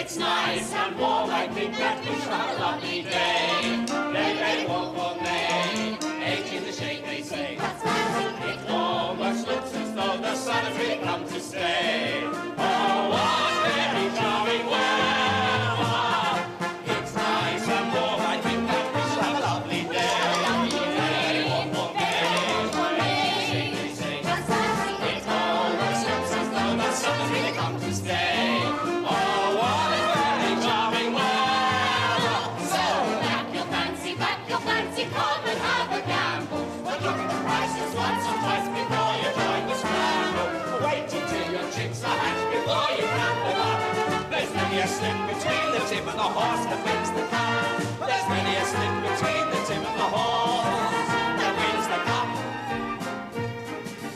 It's nice and warm, I think that we shall have a lovely day. They walk on May, 8 in the shade, they say. It almost looks as though the sun has really come to stay. Oh, what very charming weather. It's nice and warm, I think that we shall have a lovely day. They walk on May, 8 in the shade, they say. It almost looks as though the sun has really come to stay. Come and have a gamble. But look at the prices once or twice before you join the scramble. Wait until your chips are hatched before you count them up. There's many a slip between the tip and the horse that wins the cup. There's many a slip between the tip and the horse that wins the cup.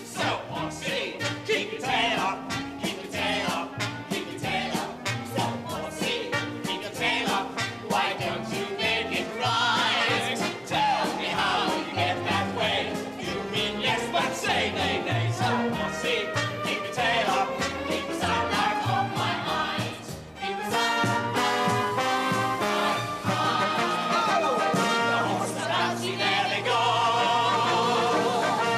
So, horsey, keep your tail up, keep your tail up, keep your tail up. So, horsey, keep your tail up. Why don't you make it right? Say nay, nay, so horsey, keep your tail up, keep the sunlight on my eyes, keep the sunlight on my eyes. The horses are out, see there they go.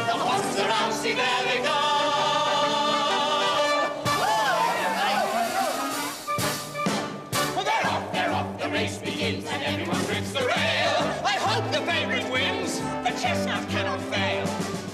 The horses are out, see there they go. Well, they're off, the race begins and everyone grips the rail. I hope the favourite wins, the chestnut cannot fail.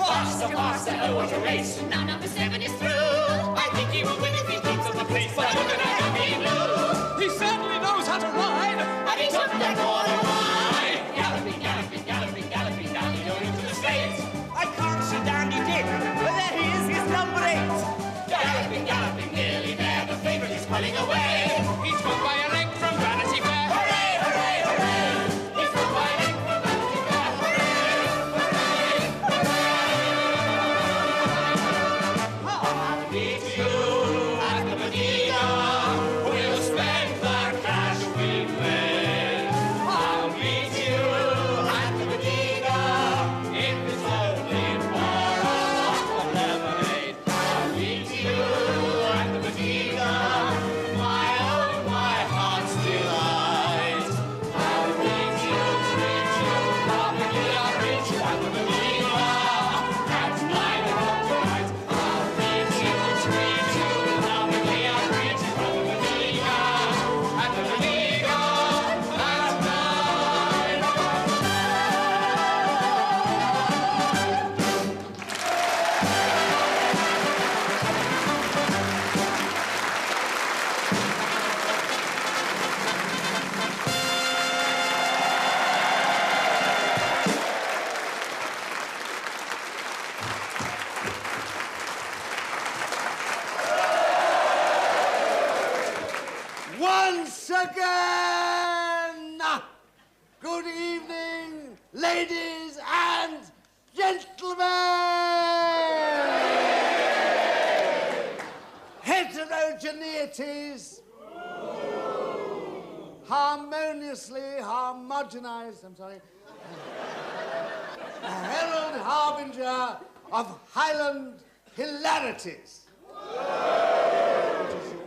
Faster, faster, oh what a race. Now number 7 is through. I think he will win if he keeps on the pace. But look at that happy blue. He certainly knows how to ride. And he took that corner wide. Galloping, galloping, galloping, galloping down the road into the States. I can't see Dandy Dick, but there he is, he's number 8. Galloping, galloping, nearly there. The favourite is pulling away. He's won by a length from Vanity Fair. Hooray, hooray, hooray. He's won by a length from Vanity Fair. Hooray, hooray, hooray. We'll spend the cash we made. I'll meet you at the Medina if it's only for a bottle of lemonade. I'll meet you at the Medina, my own, my heart's delight. I'll meet you, treat you, probably I'll reach you at the Medina at 9 o'clock tonight. I'll meet you, treat you. Once again, good evening, ladies and gentlemen. Heterogeneities, harmoniously homogenized, I'm sorry. A herald harbinger of Highland hilarities.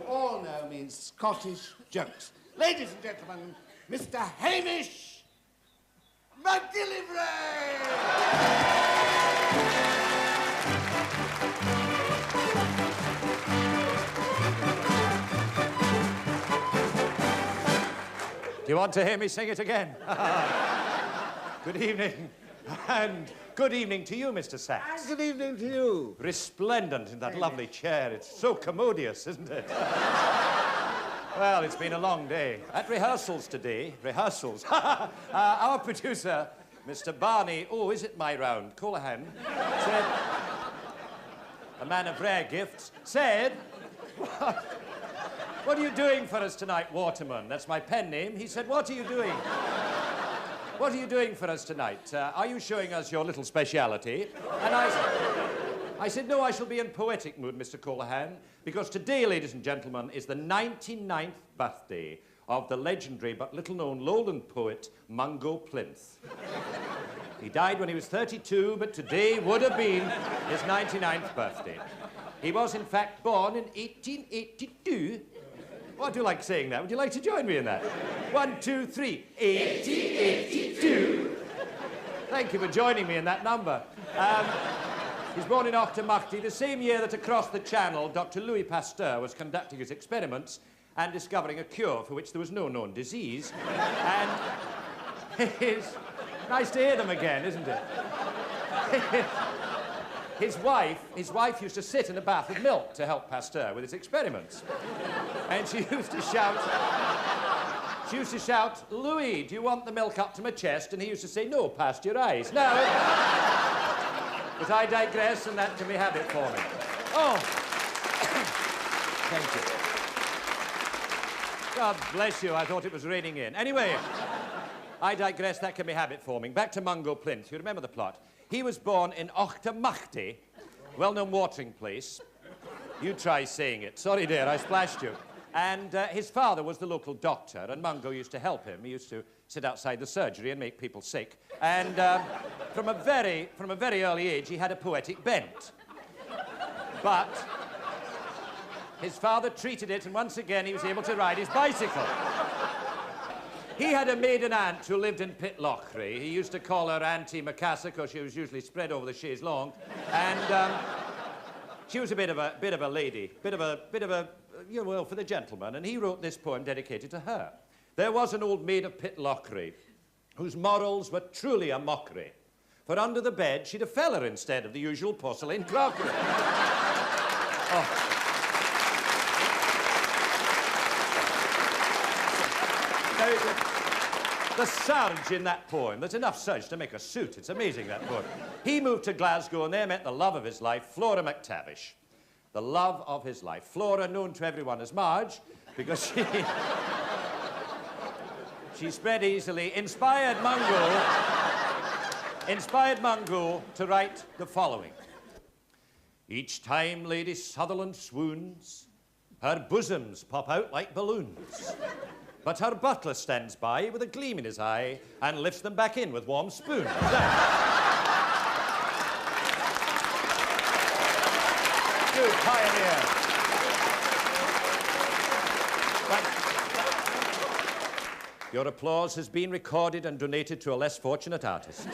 All know means Scottish jokes. Ladies and gentlemen, Mr. Hamish McGillivray! Do you want to hear me sing it again? Good evening. And good evening to you, Mr. Sachs. And good evening to you. Resplendent in that lovely chair. It's so commodious, isn't it? Well, it's been a long day. At rehearsals today, our producer, Mr. Barney, oh, is it my round? Call a hand. Said, a man of rare gifts, said, what are you doing for us tonight, Waterman? That's my pen name. He said, what are you doing? What are you doing for us tonight? Are you showing us your little speciality? And I said, no, I shall be in poetic mood, Mr. Colahan, because today, ladies and gentlemen, is the 99th birthday of the legendary but little-known lowland poet Mungo Plinth. He died when he was 32, but today would have been his 99th birthday. He was, in fact, born in 1882 Oh, I do like saying that. Would you like to join me in that? 1, 2, 3. 8082. Thank you for joining me in that number. He's born in Auchtermuchty, the same year that across the Channel, Dr. Louis Pasteur was conducting his experiments and discovering a cure for which there was no known disease. And it's nice to hear them again, isn't it? His wife used to sit in a bath of milk to help Pasteur with his experiments. And she used to shout, Louis, do you want the milk up to my chest? And he used to say, no, past your eyes. No. But I digress, and that can be habit forming. Oh. Thank you. God bless you, I thought it was raining in. Anyway, I digress, that can be habit forming. Back to Mungo Plinth. You remember the plot? He was born in Auchtermuchty, well-known watering place. You try saying it. Sorry, dear, I splashed you. And his father was the local doctor, and Mungo used to help him. He used to sit outside the surgery and make people sick. And from a very early age, he had a poetic bent. But his father treated it, and once again, he was able to ride his bicycle. He had a maiden aunt who lived in Pitlochry. He used to call her Auntie Macassar because she was usually spread over the chaise longue. And she was a bit of a lady, bit of a, you know, well, for the gentleman. And he wrote this poem dedicated to her. There was an old maid of Pitlochry whose morals were truly a mockery. For under the bed, she'd a feller instead of the usual porcelain crockery. Oh. The surge in that poem, there's enough surge to make a suit. It's amazing, that poem. He moved to Glasgow and there met the love of his life, Flora McTavish. The love of his life. Flora, known to everyone as Marge, because she spread easily, inspired Mungo to write the following. Each time Lady Sutherland swoons, her bosoms pop out like balloons. But her butler stands by with a gleam in his eye and lifts them back in with warm spoons. You pioneer. Your applause has been recorded and donated to a less fortunate artist.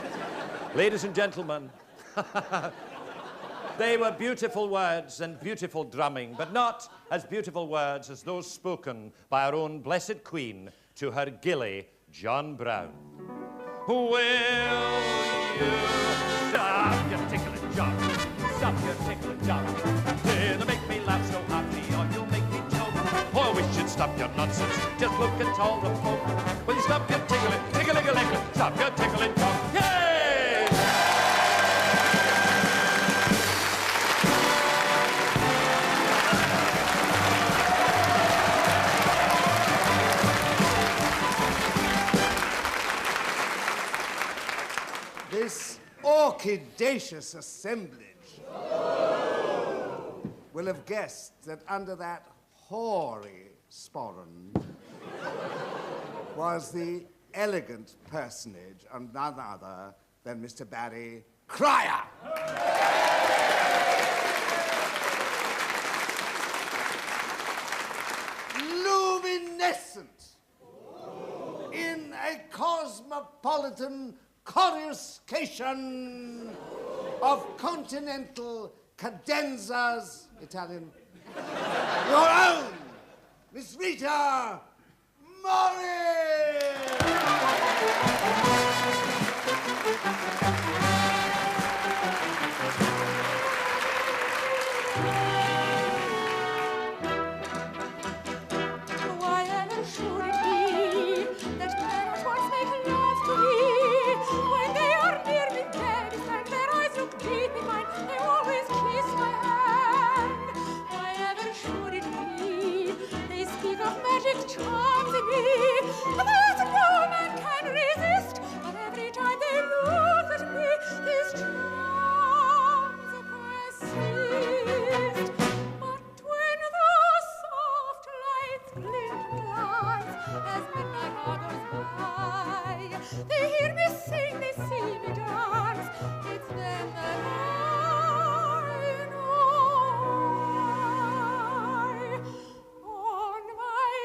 Ladies and gentlemen, they were beautiful words and beautiful drumming, but not as beautiful words as those spoken by our own blessed queen to her gilly, John Brown. Will you stop your tickling, John? Stop your tickling, John. Either make me laugh so happy or you'll make me choke. Or we should stop your nonsense. Just look at all the folk. Will you stop your tickling, tickling, stop your tickling, John? Yay! This orchidaceous assemblage will have guessed that under that hoary sporran was the elegant personage of none other than Mr. Barry Cryer. Luminescent in a cosmopolitan coruscation of continental cadenzas, Italian, your own, Miss Rita Morris! Charms in me that no man can resist, but every time they look at me, these charms persist. But when the soft lights glint glance as midnight hour goes by, they hear me sing, they see me dance. It's then that I know on my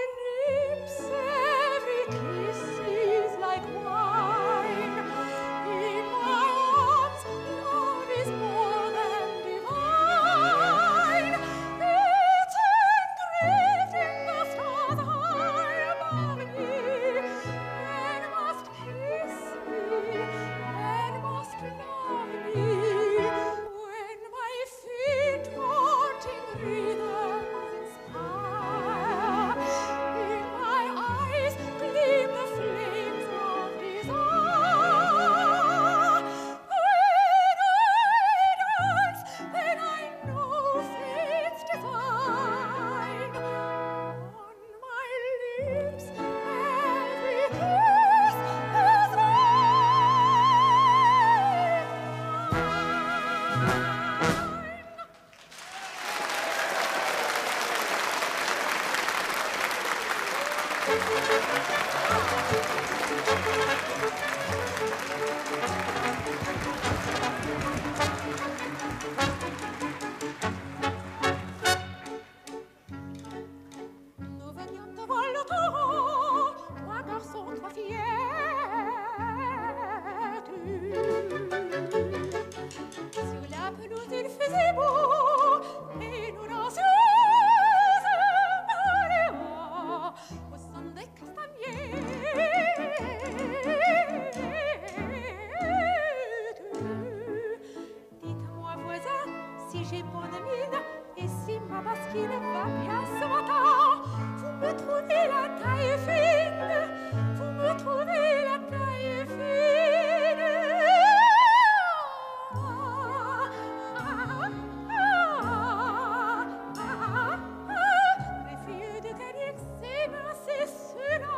Nous venions devant le taureau, trois garçons, trois fillettes. Sur la pelouse, il faisait beau, et nous dansions maléa au son des castagnettes. Dites-moi, voisin, si j'ai bonne mine, et si ma basquine va bien ce matin, vous me trouvez la taille fine, vous me trouvez la taille fine. Les filles de Cadix, c'est bien, c'est cela.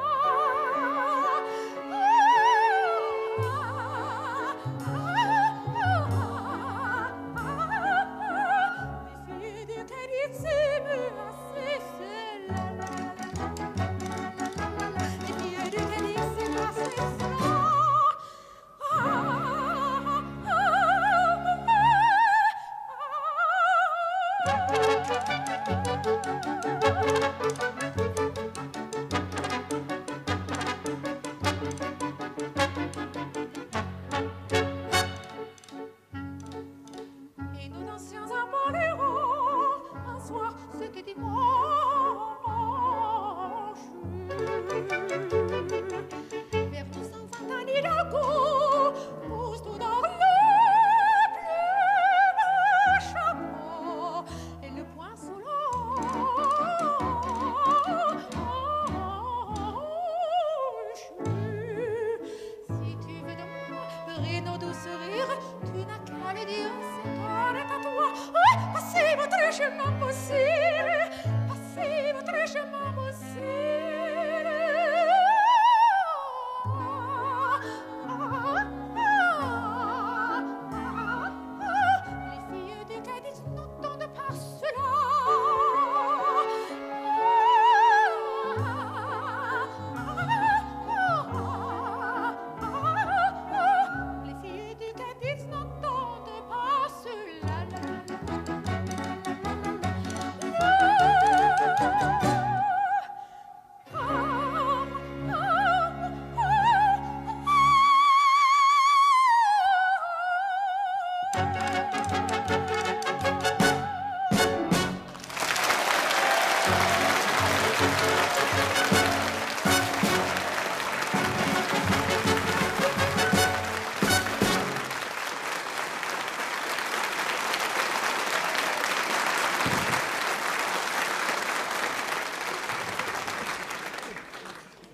Les filles de Cadix, c'est bien, c'est cela. Les filles de Cadix, c'est bien, c'est cela. Et nous dansions un boléro. Un soir, c'était dimanche. Vers 220 Hidalgo, pousse tout dans le plus beau chapeau et le poing sous l'anche. Si tu veux de moi rire nos doux sourires, tu n'as qu'à le dire, c'est toi, c'est à toi. Oui, passez votre chemin, monsieur. Passez votre chemin, monsieur. Les filles du Cadix n'entendent pas cela. Les filles du Cadix n'entendent pas cela.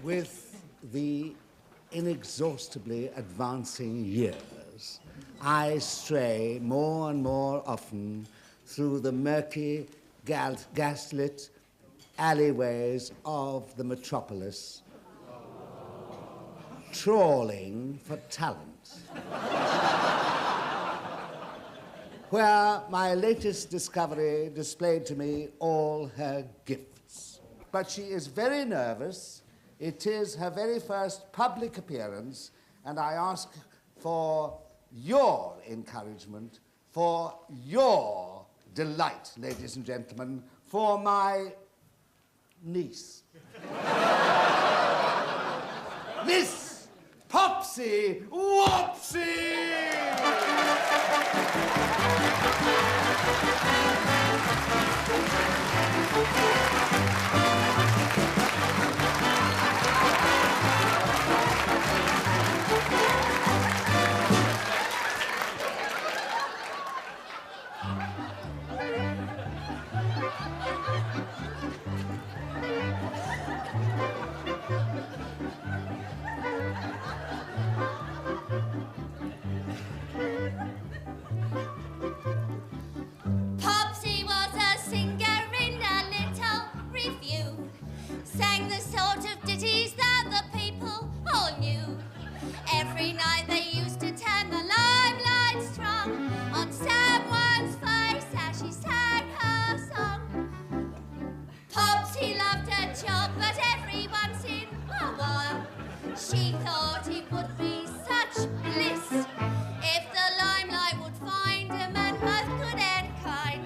With the inexhaustibly advancing years, I stray more and more often through the murky, gaslit alleyways of the metropolis, trawling for talent. Where my latest discovery displayed to me all her gifts. But she is very nervous. It is her very first public appearance, and I ask for your encouragement, for your delight, ladies and gentlemen, for my niece. Miss Popsy Wopsy! Popsy was a singer in a little She thought it would be such bliss if the limelight would find a man both good and kind,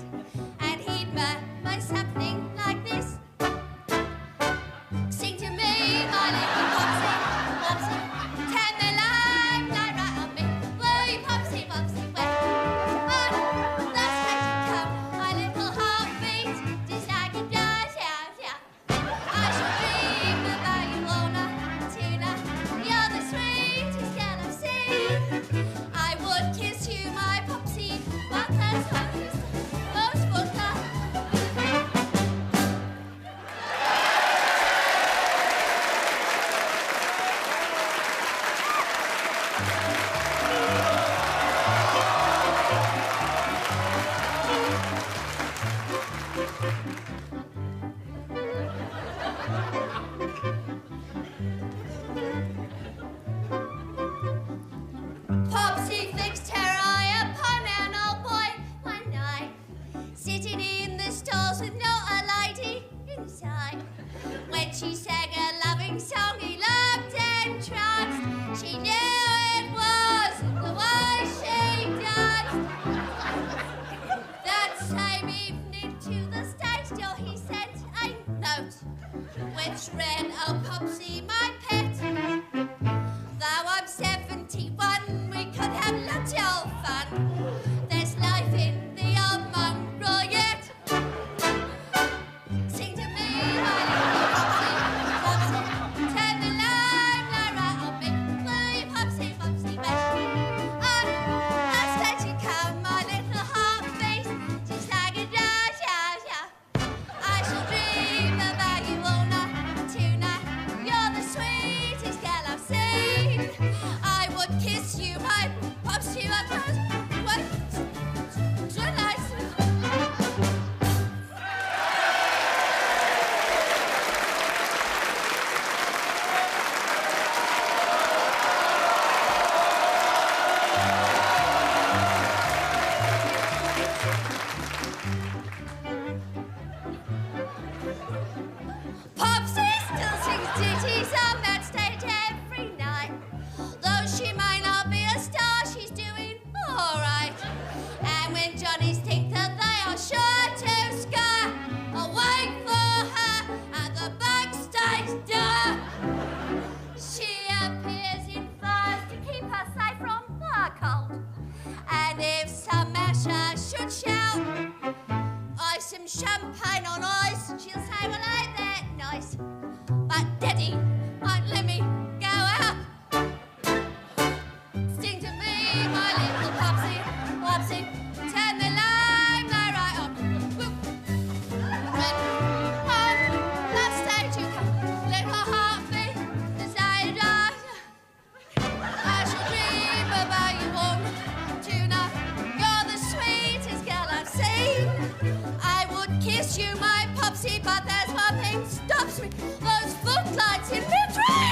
and he'd murmur something like this. Sing to me, my little Popsy, Popsy, turn the limelight right on me. Woo, Popsy, Popsy, where? On the stage you come, my little heartbeat, just like it does, yeah. I shall dream about you all night, tonight. You're the sweetest girl I've seen. I would kiss you, my Popsy, but that's what you say. Most would not. Popsy fixed her eye upon an old boy one night, sitting in the stalls with not a lady inside. When she sang a loving song, he looked entranced. She knew it was the way she danced. That same evening to the stage door he sent a note, which read, "Oh Popsy, my pet, though I'm 71, we could have lots of fun. There's life in the old mongrel yet. Sing to me, my little Popsy, Popsy, turn the limelight right on me. Will you, Popsy, Popsy, wet? On the stage you come, my little heartbeat, just like it does, yeah. I shall dream about you all night, tonight. You're the sweetest girl I've seen. I would kiss you, my Popsy, my Popsy. What? So nice. Popsy still sings ditties on that stage every night. Though she might not be a star, she's doing all right. And when Johnnies think that they are sure to scar, I'll wait for her at the backstage door. She appears in furs to keep her safe from the cold. And if some masher should shout, "I've some champagne on ice," she'll say, "Well, ain't that nice?" But Daddy won't let me go out. Sing to me, my little Popsy, Popsy, turn the limelight right on. Whoop. When on that stage you come, little heartbeat, desire dies. I shall dream about you all tonight. You're the sweetest girl I've seen. I would kiss you, my Popsy, but there's one thing stops me. Those footlights in mid-train.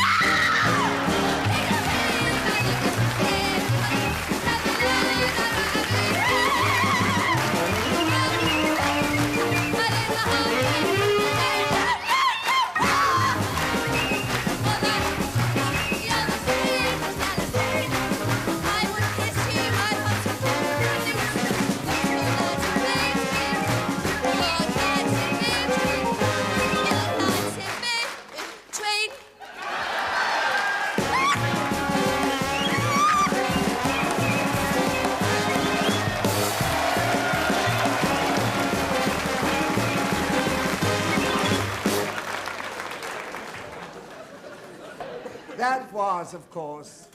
That was, of course,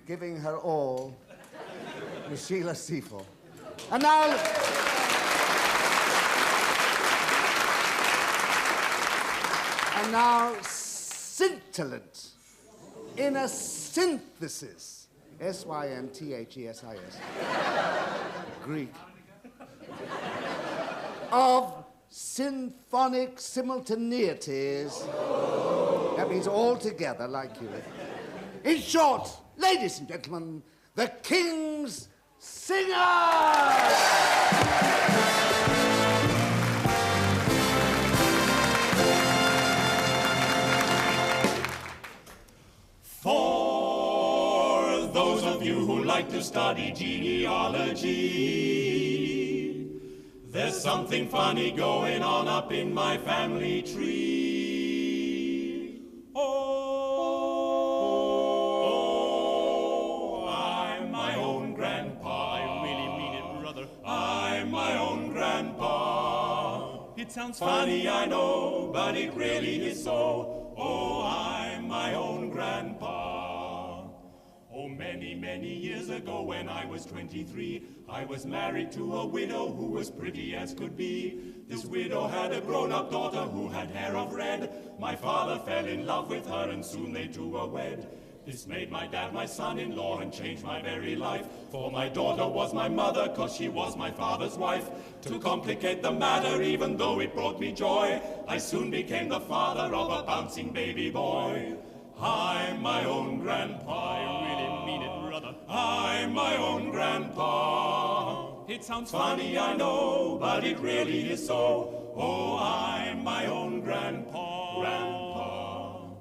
giving her all to Sheila Steafel. And now... And now, scintillant, in a synthesis, S-Y-N-T-H-E-S-I-S, Greek, of symphonic simultaneities. That means all together, like you. In short, ladies and gentlemen, the King's Singers! For you who like to study genealogy, there's something funny going on up in my family tree. Oh, I'm my own grandpa. I really mean it, brother. I'm my own grandpa. It sounds Funny, I know, but it really is so. Oh, I'm my own grandpa. Oh, many, many years ago when I was 23, I was married to a widow who was pretty as could be. This widow had a grown-up daughter who had hair of red. My father fell in love with her and soon they two were wed. This made my dad my son-in-law and changed my very life. For my daughter was my mother, 'cause she was my father's wife. To complicate the matter, even though it brought me joy, I soon became the father of a bouncing baby boy. I'm my own grandpa. I really mean it, brother. I'm my own grandpa. It sounds Funny, I know, but it really is so. Oh, I'm my own grandpa.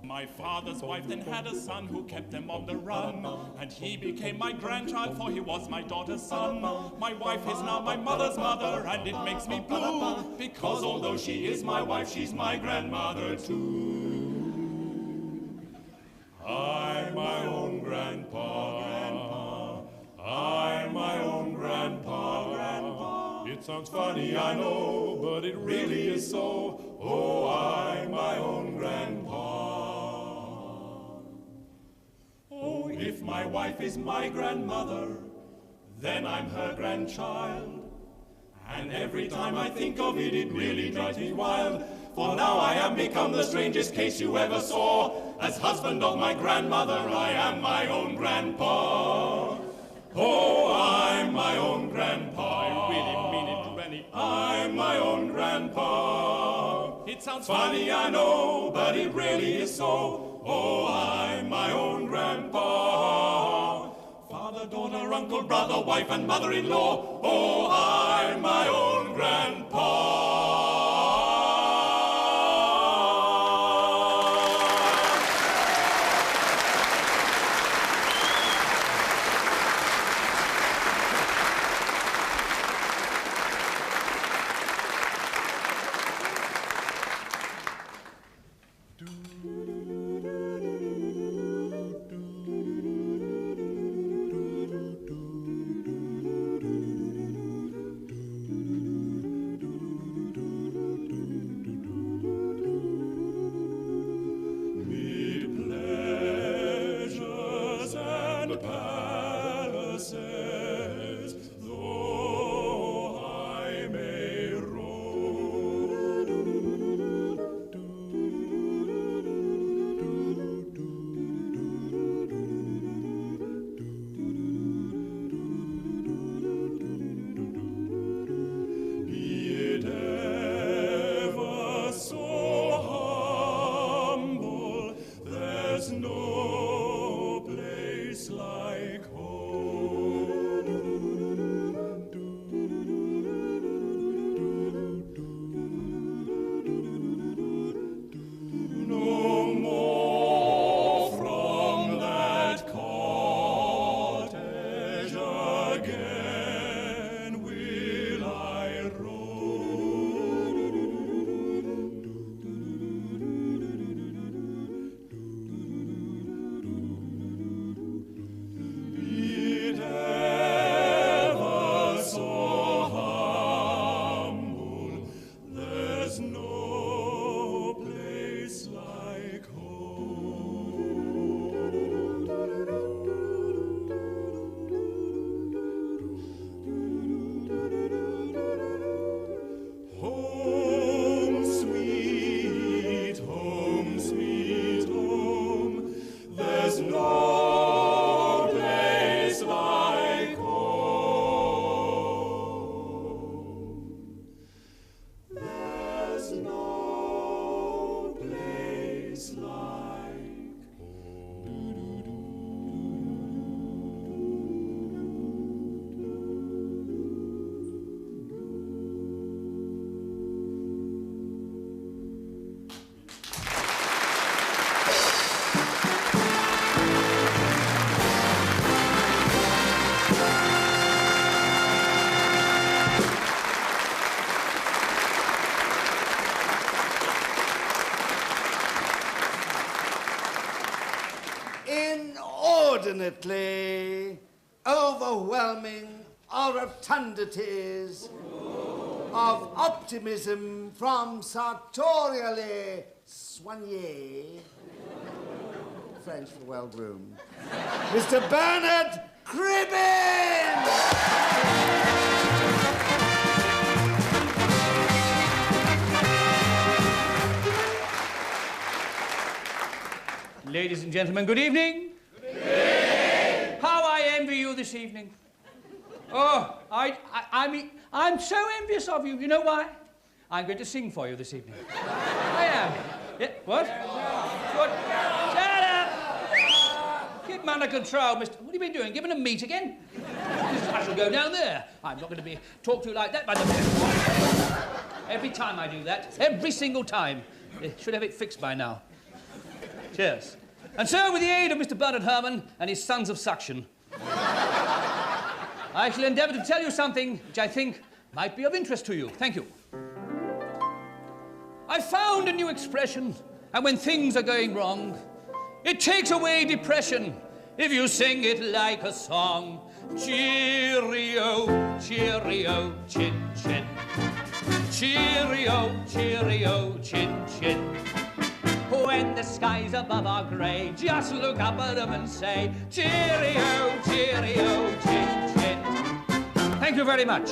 My father's wife then had a son who kept them on the run, and he became my grandchild, for he was my daughter's son. My wife is now my mother's mother, and it makes me blue, because although she is my wife, she's my grandmother too. I'm my own grandpa. I'm my own grandpa. It sounds funny, I know, but it really is so. Oh, I'm my own grandpa. Oh, if my wife is my grandmother, then I'm her grandchild. And every time I think of it, it really drives me wild. For now I am become the strangest case you ever saw. As husband of my grandmother, I am my own grandpa. Oh, I'm my own grandpa. I really mean it, Granny. I'm my own grandpa. It sounds Funny, I know, but it really is so. Oh, I'm my own grandpa. Father, daughter, uncle, brother, wife, and mother-in-law. Oh, I'm my own grandpa. inordinately overwhelming rotundities of optimism from sartorially soigné, French for well-groomed, Mr. Bernard Cribbins! Ladies and gentlemen, good evening. Good evening. How I envy you this evening. Oh, I mean, I'm so envious of you. You know why? I'm going to sing for you this evening. I am. Yeah, what? What? Shut up! Keep him under control, Mr. What have you been doing? Giving him meat again? I shall go down there. I'm not going to be talked to like that by the minute. Every time I do that, every single time. They should have it fixed by now. Cheers. And so, with the aid of Mr. Bernard Herman and his sons of suction, I shall endeavour to tell you something which I think might be of interest to you. Thank you. I found a new expression, and when things are going wrong, it takes away depression if you sing it like a song. Cheerio, cheerio, chin, chin. Cheerio, cheerio, chin, chin. When the skies above are grey, just look up at them and say, cheerio, cheerio, chin, chin. Thank you very much.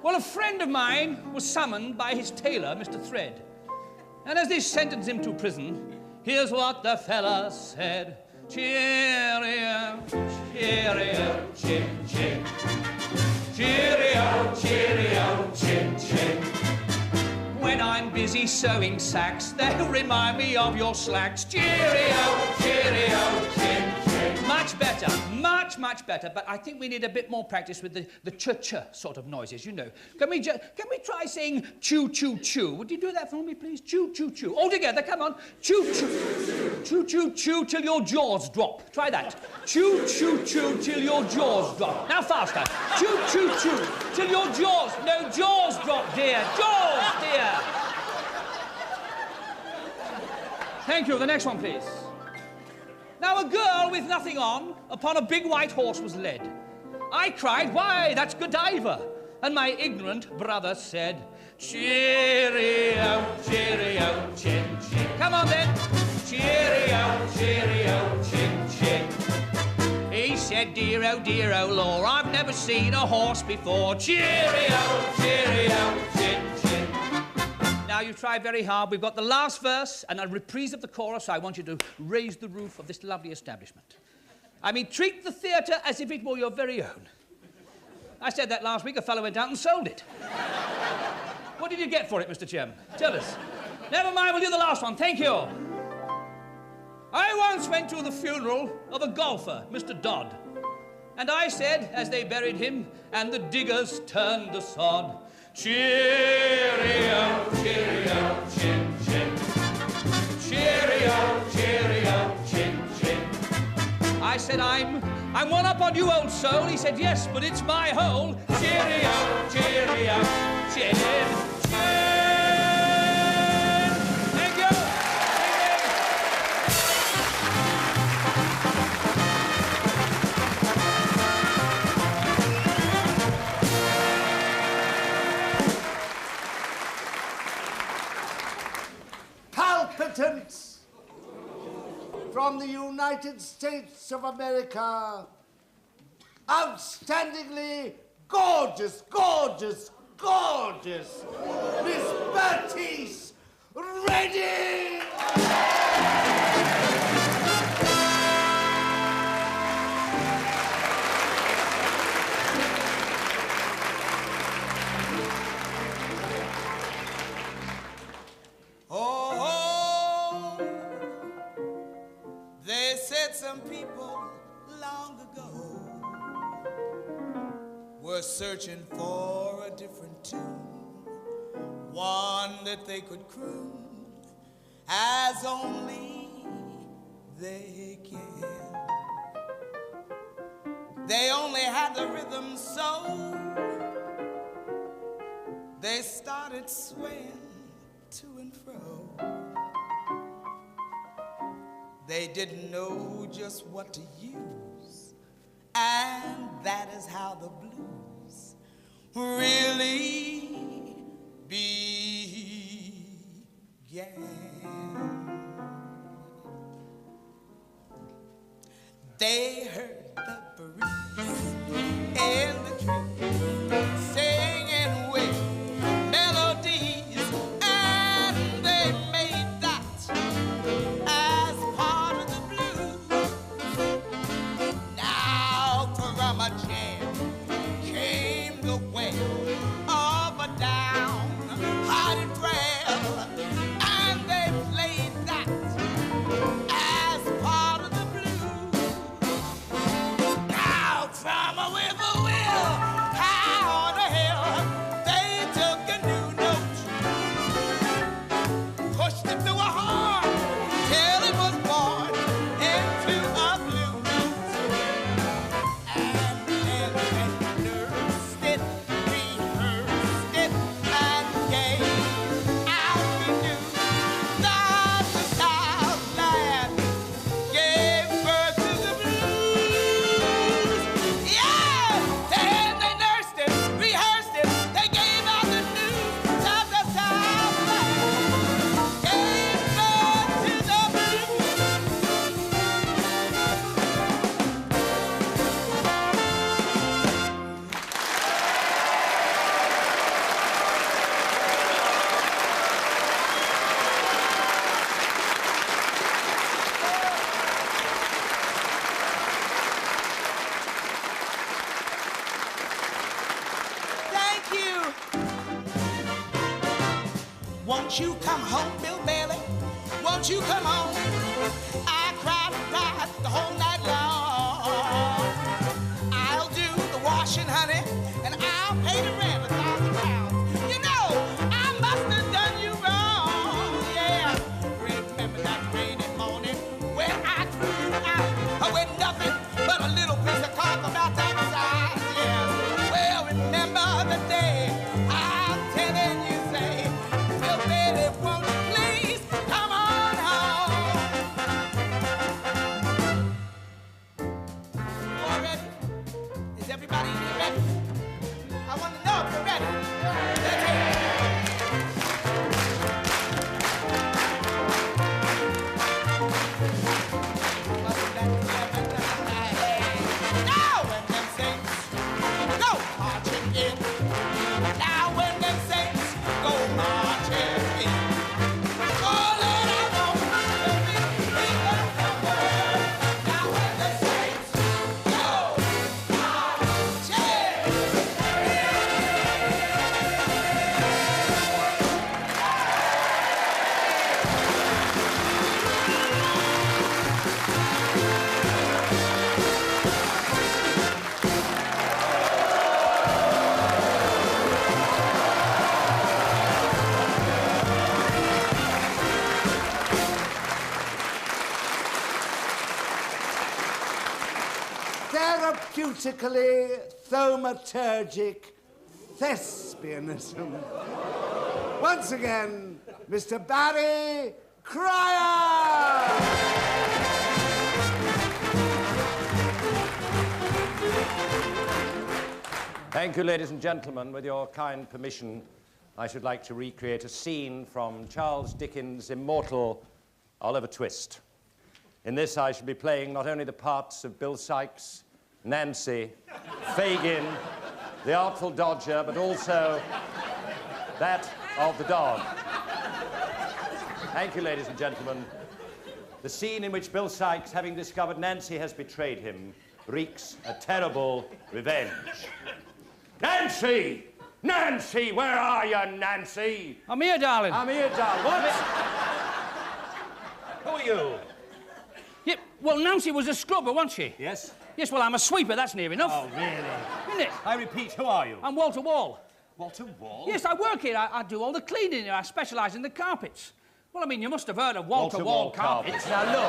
Well, a friend of mine was summoned by his tailor, Mr. Thread. And as they sentenced him to prison, here's what the fella said. Cheerio, cheerio, chin, chin. Cheerio, cheerio, chin, chin. When I'm busy sewing sacks, they'll remind me of your slacks. Cheerio, cheerio, chin, chin. Much better, much better. But I think we need a bit more practice with the ch-ch sort of noises, you know. Can we try saying chew-chew-chew? Would you do that for me, please? Chew-chew-chew. All together, come on. Chew-chew. Chew-chew-chew till your jaws drop. Try that. Chew-chew-chew till your jaws drop. Now faster. Chew-chew-chew till your jaws... No, jaws drop, dear. Jaws, dear. Thank you. The next one, please. Now, a girl with nothing on upon a big white horse was led. I cried, why, that's Godiva. And my ignorant brother said, cheerio, cheerio, chin, chin. Come on, then. Cheerio, cheerio, chin, chin. He said, dear, oh, Law, I've never seen a horse before. Cheerio, cheerio, chin, chin. Now, you tried very hard. We've got the last verse and a reprise of the chorus. I want you to raise the roof of this lovely establishment. I mean, treat the theatre as if it were your very own. I said that last week. A fellow went out and sold it. What did you get for it, Mr. Chairman? Tell us. Never mind, we'll do the last one. Thank you. I once went to the funeral of a golfer, Mr. Dodd. And I said, as they buried him, and the diggers turned the sod, cheerio, cheerio, chin, chin. Cheerio, cheerio, chin, chin. I said, I'm one up on you, old soul. He said, yes, but it's my hole. Cheerio, cheerio, chin, chin. Thank you. Palpitants from the United States of America. Outstandingly gorgeous, gorgeous, gorgeous, Miss Bertice Reading! Oh, they said some people long ago were searching for a different tune, one that they could croon as only they can. They only had the rhythm, so they started swaying to and fro. they didn't know just what to use. And that is how the blues really began. They heard the breeze in the trees singing with melodies, and they made that as part of the blues. Now from a jam came the wail of a down-hearted frail, and they played that as part of the blues. Now from a whippoorwill high on a hill, they took a new note, pushed it through a horn till it was born into a blues. And then they nursed it, rehearsed it, and gave out the news that the Southland gave birth to the blues. Yeah! Then they nursed it, rehearsed it, they gave out the news that the Southland gave birth to the blues. Thank you. Won't you come home, Bill Bailey? Won't you come home? I cried and cried the whole night long. I'll do the washing, honey, and I'll pay the rent £1,000. You know, I must have done you wrong. Yeah. Remember that rainy morning when I threw out with nothing but a little piece of cloth about that size? Yeah. Well, remember the day I'm telling you, say, Bill Bailey, won't you please come on home? You all ready? Is everybody in here ready? I want to know if you're ready. Let's hear it. Now when them saints go marching in, now when them saints go marching in, oh Lord, I want to be in the number. Now when the saints go marching Therapeutically thaumaturgic thespianism. Once again, Mr. Barry Cryer! Thank you, ladies and gentlemen. With your kind permission, I should like to recreate a scene from Charles Dickens' immortal Oliver Twist. In this, I shall be playing not only the parts of Bill Sikes, Nancy, Fagin, the Artful Dodger, but also that of the dog. Thank you, ladies and gentlemen. The scene in which Bill Sikes, having discovered Nancy has betrayed him, wreaks a terrible revenge. Nancy! Nancy! Where are you, Nancy? I'm here, darling. I'm here, darling. What? Who are you? Yeah, well, Nancy was a scrubber, wasn't she? Yes? Yes, well, I'm a sweeper, that's near enough. Oh, really? Isn't it? I repeat, who are you? I'm Walter Wall. Walter Wall? Yes, I work here. I do all the cleaning here. I specialise in the carpets. Well, I mean, you must have heard of wall-to-wall carpets. Now, look.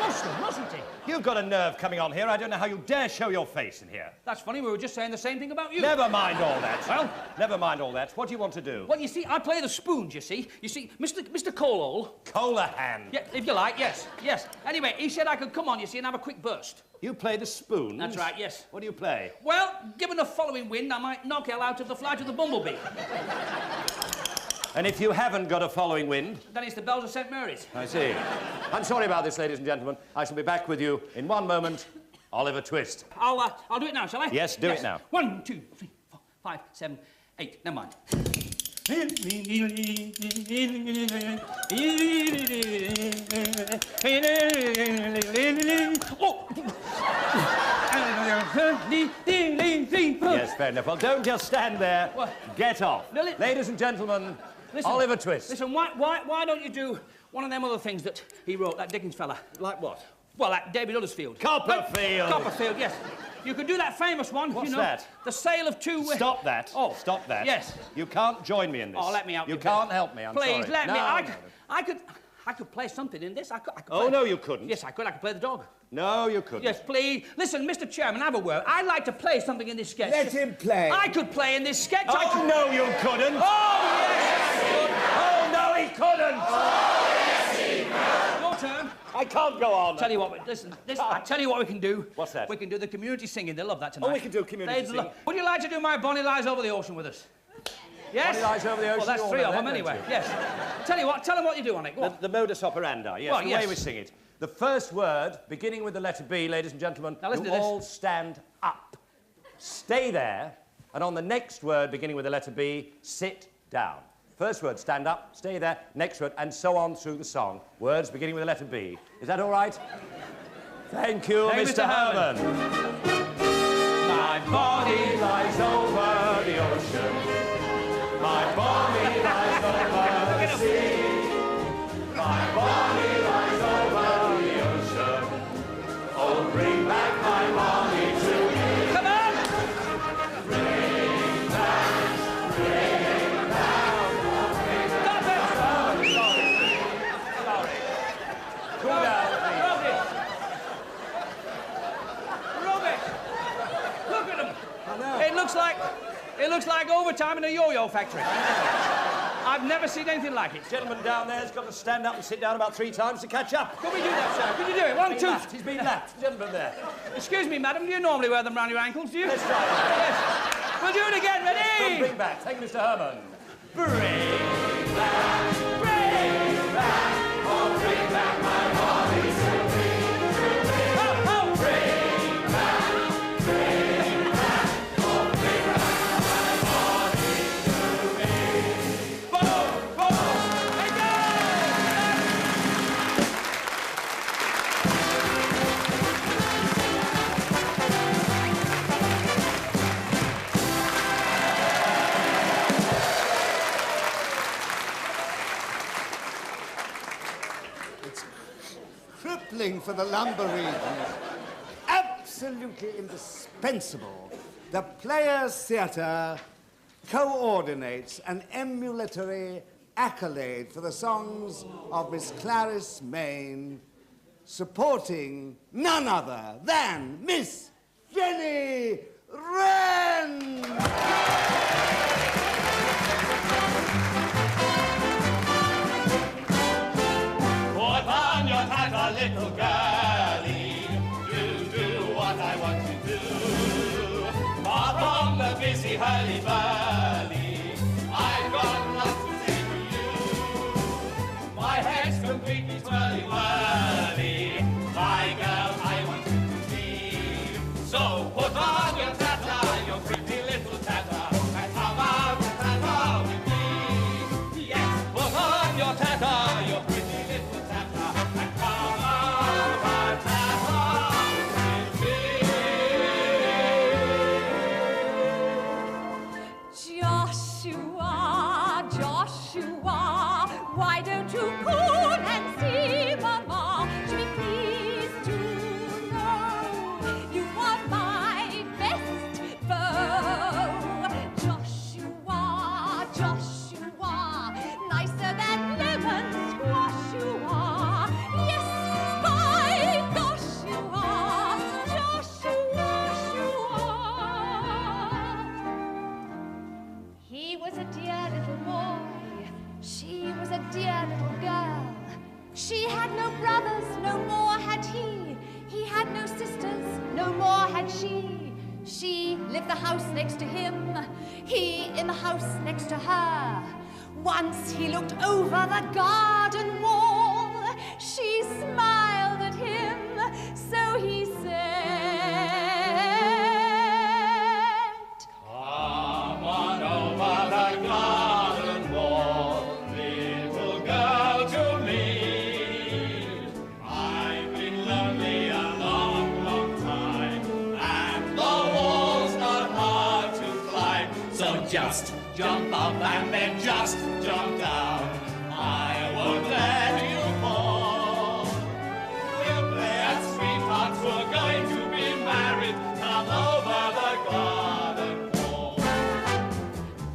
Must have, mustn't he? You've got a nerve coming on here. I don't know how you dare show your face in here. That's funny. We were just saying the same thing about you. Never mind all that. Well? Never mind all that. What do you want to do? Well, you see, I play the spoons, you see. You see, Mr. Colehole... Colahan. Yeah, if you like, yes, yes. Anyway, he said I could come on, you see, and have a quick burst. You play the spoons? That's right, yes. What do you play? Well, given the following wind, I might knock hell out of the flight of the bumblebee. And if you haven't got a following wind? Then it's the bells of St. Mary's. I see. I'm sorry about this, ladies and gentlemen. I shall be back with you in 1 moment. Oliver Twist. I'll do it now, shall I? Yes, do it now. 1, 2, 3, 4, 5, 7, 8. Never mind. Oh! Yes, fair enough. Well, don't just stand there. What? Get off. No, ladies and gentlemen, listen, Oliver Twist. Listen, why don't you do one of them other things that he wrote, that Dickens fella? Like what? Well, like David Huddersfield. Copperfield. Copperfield, yes. You could do that famous one. What's you know, that? The sale of two... Stop that. Oh. Stop that. Yes. You can't join me in this. Oh, let me out. You can't help me, I'm sorry. Please, let me. No, I could play something in this. I could Oh, play. no, you couldn't. Yes, I could. I could play the dog. No, you couldn't. Yes, please. Listen, Mr. Chairman, have a word. I'd like to play something in this sketch. Let him play. I could play in this sketch. I Oh, could... no, you couldn't. Oh, yes, Oh, no, he couldn't. Your turn. I can't go on. Tell you what, listen, I tell you what we can do. What's that? We can do the community singing. They love that tonight. Oh, we can do community They'd singing. Would you like to do My Bonnie Lies Over the Ocean with us? Yes? Bonnie Lies Over the Ocean, Well, that's you all 3 know of that, them don't anyway. you? Yes. Tell you what, tell them what you do on it. Go on. The modus operandi, yes, Well, the yes. way we sing it. The first word, beginning with the letter B, ladies and gentlemen, Now listen you to this. all stand up. Stay there, and on the next word, beginning with the letter B, sit down. First word, stand up, stay there, next word, and so on through the song. Words beginning with the letter B. Is that all right? Thank you, Thank you, Mr. Mr. Herman. My body lies over the ocean. My body lies over the sea. My body lies over the ocean. Oh, bring back my body to me. Come on! Bring back. Stop it! Sorry. Cool down, please. Rubbish! Look at them. It looks like overtime in a yo-yo factory. I've never seen anything like it. Gentleman down there's got to stand up and sit down about 3 times to catch up. Could we do that, sir? Could you do it? 1, 2... He's been lapped. Gentleman there. Excuse me, madam, do you normally wear them round your ankles, do you? Let's try it. Yes. We'll do it again. Ready? Bring back. Thank you, Mr. Herman. Bring back. Bring back. Oh, bring back my body to me. Oh, oh. Bring back. Bring back. Oh, bring back my body to me. Boom, boom. Hey, go! Crippling for the lumber region. Absolutely indispensable. The Players' Theatre coordinates an emulatory accolade for the songs of Miss Clarice Main, supporting none other than Miss Jenny Wren. Put on your hat, a little girlie. Do what I want to do. Far from the busy hurly-burly, I've got lots to say to you. My head's completely twirly-whirly. My girl, I want you to be. So put on your tatter, your pretty little tatter, and come out and tatter with me. Yes, put on your tatter, your pretty little tatter, and come out and tatter with me. Joshua, Joshua, why don't you call and see Mama? She had no brothers, no more had he. He had no sisters, no more had she. She lived the house next to him, he in the house next to her. Once he looked over the garden wall. She smiled at him, so he said, "Come on over the garden wall, little girl, to me. I've been lonely a long, long time, and the wall's not hard to climb. So just jump up and then just jump down. I won't let you fall. We'll play at sweethearts, we're going to be married. Come over the garden wall."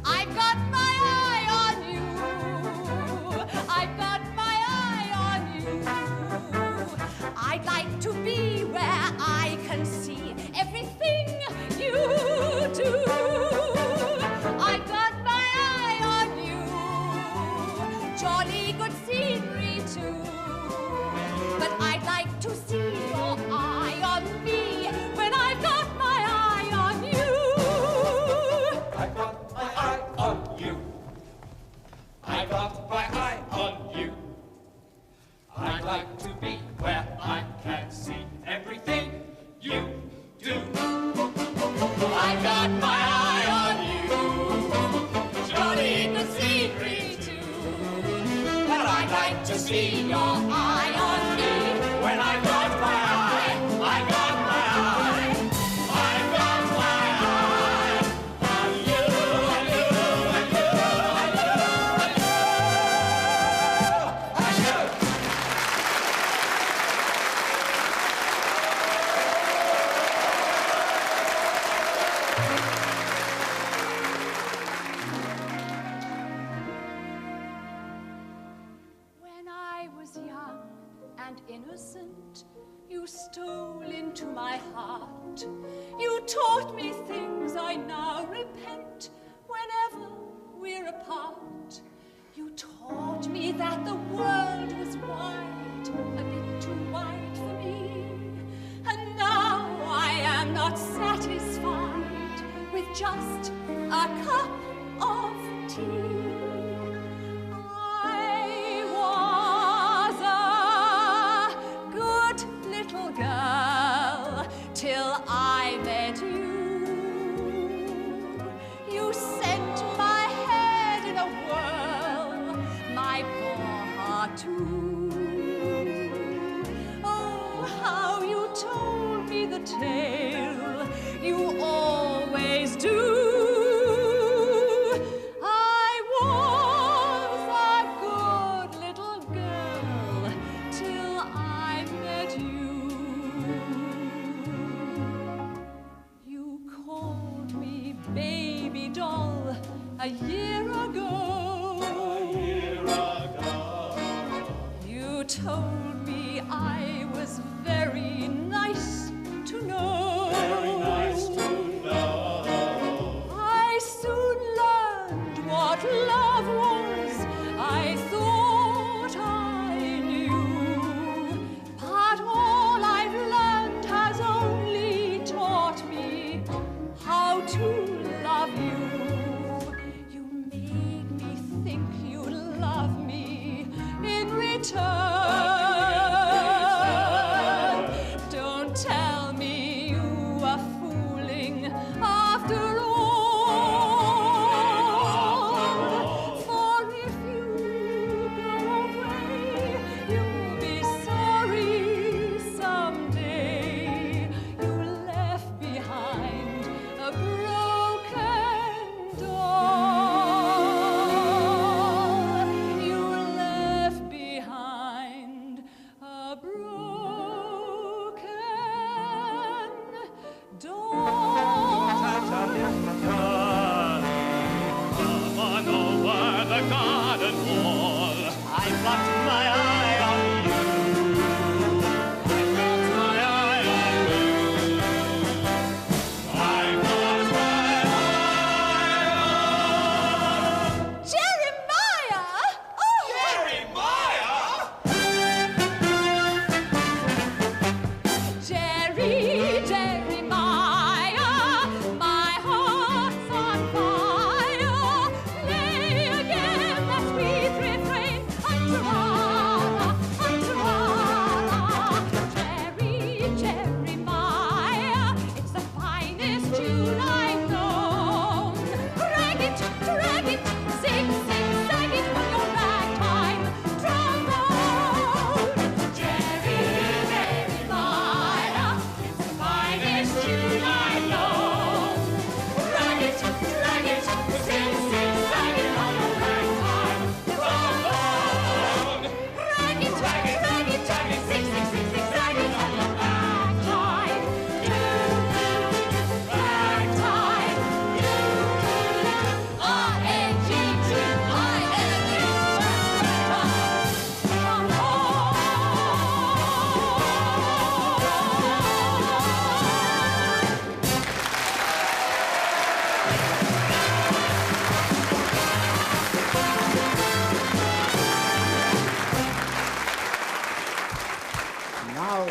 I've got my eye on you. I've got my eye on you. I'd like to be where I can see everything you do. I've got my eye on you. Jolly good scenery too. But I'd like to see your eye on me when I've got my eye on you. I've got my eye on you. I've got my eye on you. I'd like to be where I can see everything you do. I've got my eye on you. Jolly good scenery too. But I'd like to see your eye on me when I've got my eye. I've got my eye. I've got my eye on you, on you, on you, on you, on you, on you. When I was young and innocent, you stole into my heart. You taught me things I now repent whenever we're apart. You taught me that the world was wide, a bit too wide for me. And now I am not satisfied with just a cup of tea. I was a good little girl till I met you. You sent my head in a whirl, my poor heart too. Oh, how you told me the tale you always do. I was a good little girl till I met you. You called me baby doll a year ago. You told me I was very nice to know. Very nice to know. I soon learned what love was. I thought I knew. But all I've learned has only taught me how to love you. You made me think you love me in return. Don't tell me you are fooling after all. For if you go away, you'll be sorry someday. You left behind a broken doll. You left behind a broken doll. Come on over the garden wall. I've got my eye on you. I've got my eye on you. I've got my eye on Jeremiah! Oh! Jeremiah!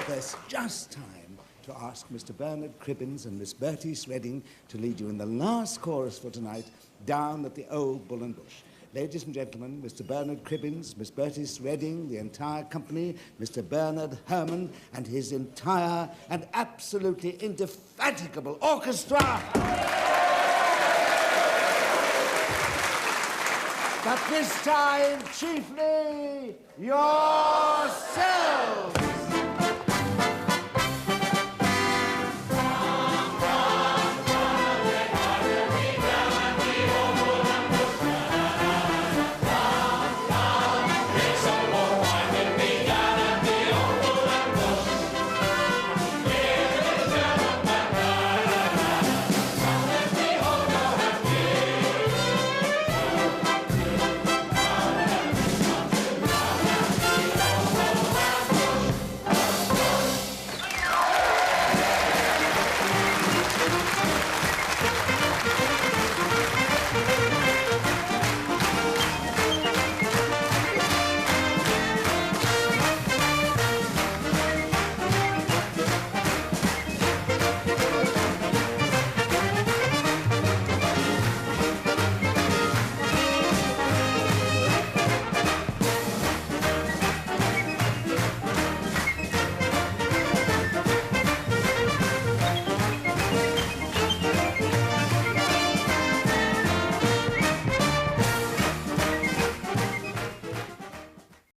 there's just time to ask Mr. Bernard Cribbins and Miss Bertice Reading to lead you in the last chorus for tonight, Down at the Old Bull and Bush. Ladies and gentlemen, Mr. Bernard Cribbins, Miss Bertice Reading, the entire company, Mr. Bernard Herrmann, and his entire and absolutely indefatigable orchestra. But this time, chiefly, your